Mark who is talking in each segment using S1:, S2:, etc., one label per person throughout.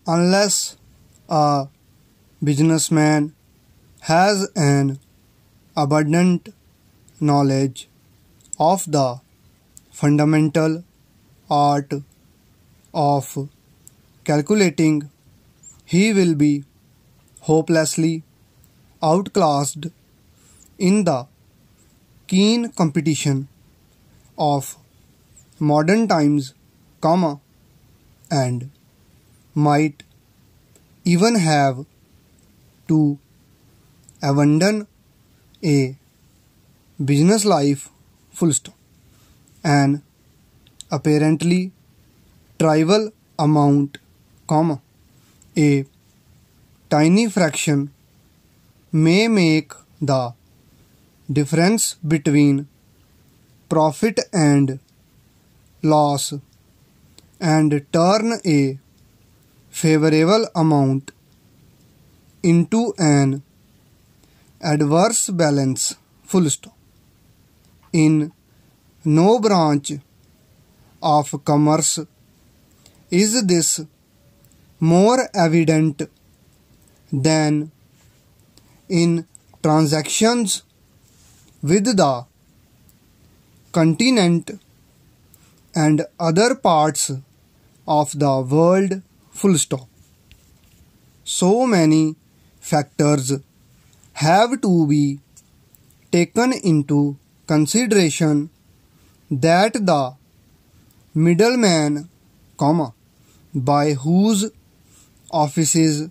S1: unless a businessman has an abundant knowledge of the fundamental art of calculating, he will be hopelessly outclassed in the keen competition of modern times, and might even have to abandon a business life, an apparently trivial amount, a tiny fraction may make the difference between profit and loss and turn a favorable amount into an adverse balance, In no branch of commerce is this more evident than in transactions with the continent and other parts of the world, So many factors have to be taken into consideration that the middleman, by whose offices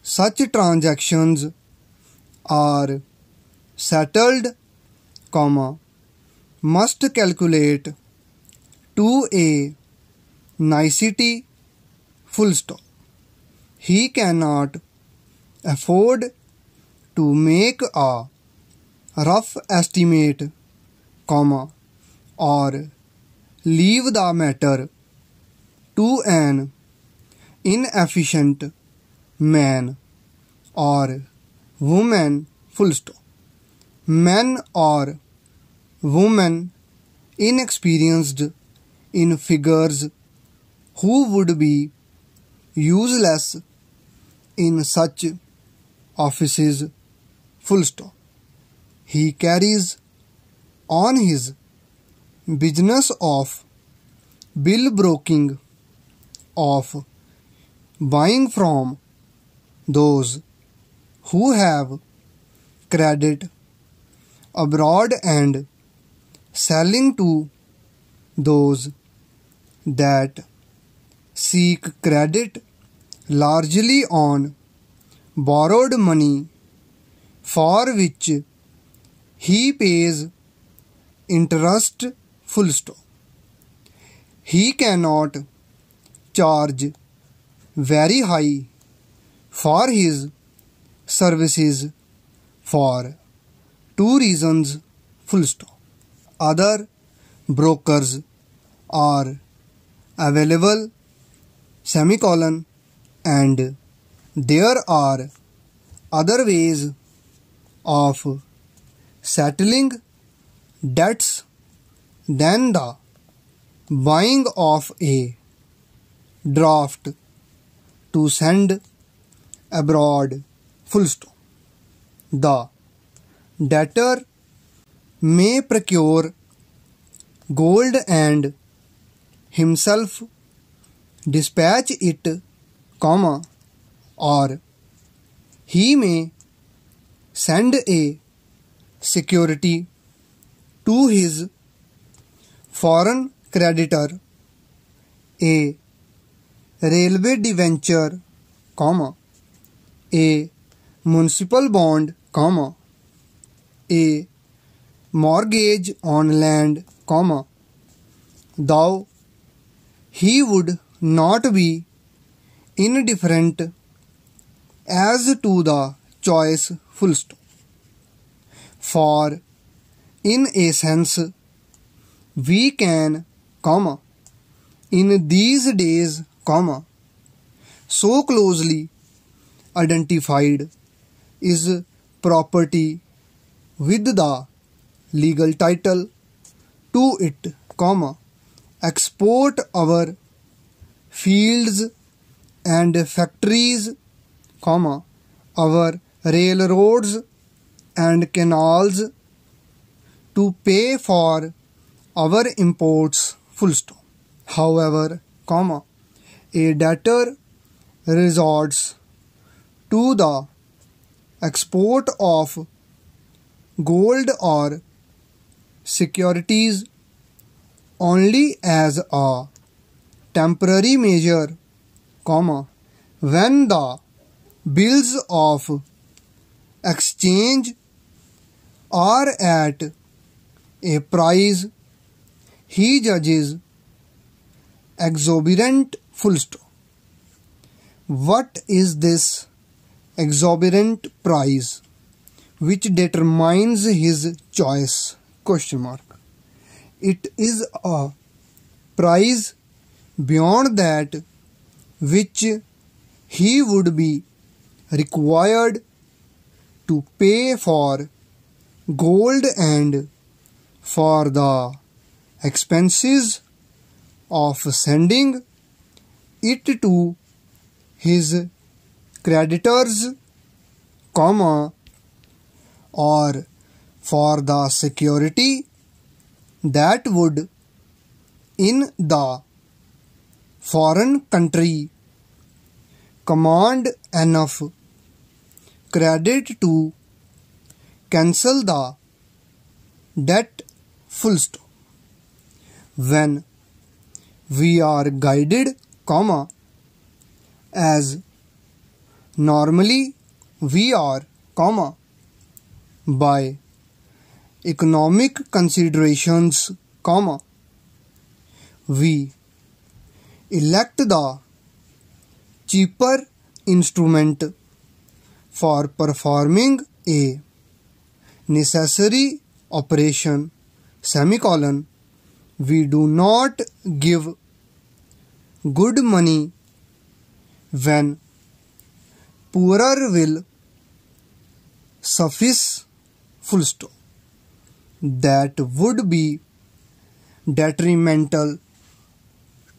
S1: such transactions are settled, must calculate to a nicety, He cannot afford to make a rough estimate, or leave the matter to an inefficient man or woman, Men or women inexperienced in figures who would be useless in such offices, He carries on his business of bill broking, of buying from those who have credit abroad and selling to those that seek credit largely on borrowed money, for which he pays interest, He cannot charge very high for his services for two reasons, Other brokers are available, and there are other ways of settling debts than the buying of a draft to send abroad, The debtor may procure gold and himself dispatch it, or he may send a security to his foreign creditor, a railway debenture, a municipal bond, a mortgage on land, though he would not be indifferent as to the choice, For in a sense we can, in these days, so closely identified is property with the legal title to it, export our fields and factories, comma, our railroads and canals to pay for our imports, full stop. However, comma, a debtor resorts to the export of gold or securities only as a temporary measure, comma, when the bills of exchange are at a price he judges exorbitant, full stop. What is this exorbitant price which determines his choice? Question mark. It is a price beyond that which he would be required to pay for gold and for the expenses of sending it to his creditors, comma, or for the security that would in the foreign country command enough credit to cancel the debt, full stop. When we are guided, comma, as normally we are, comma, by economic considerations, comma, we elect the cheaper instrument for performing a necessary operation, semicolon. We do not give good money when poorer will suffice, full stop. That would be detrimental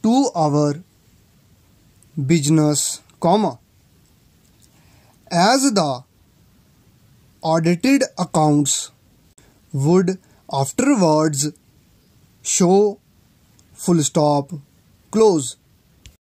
S1: to our business, comma, as the audited accounts would afterwards show, full stop, close.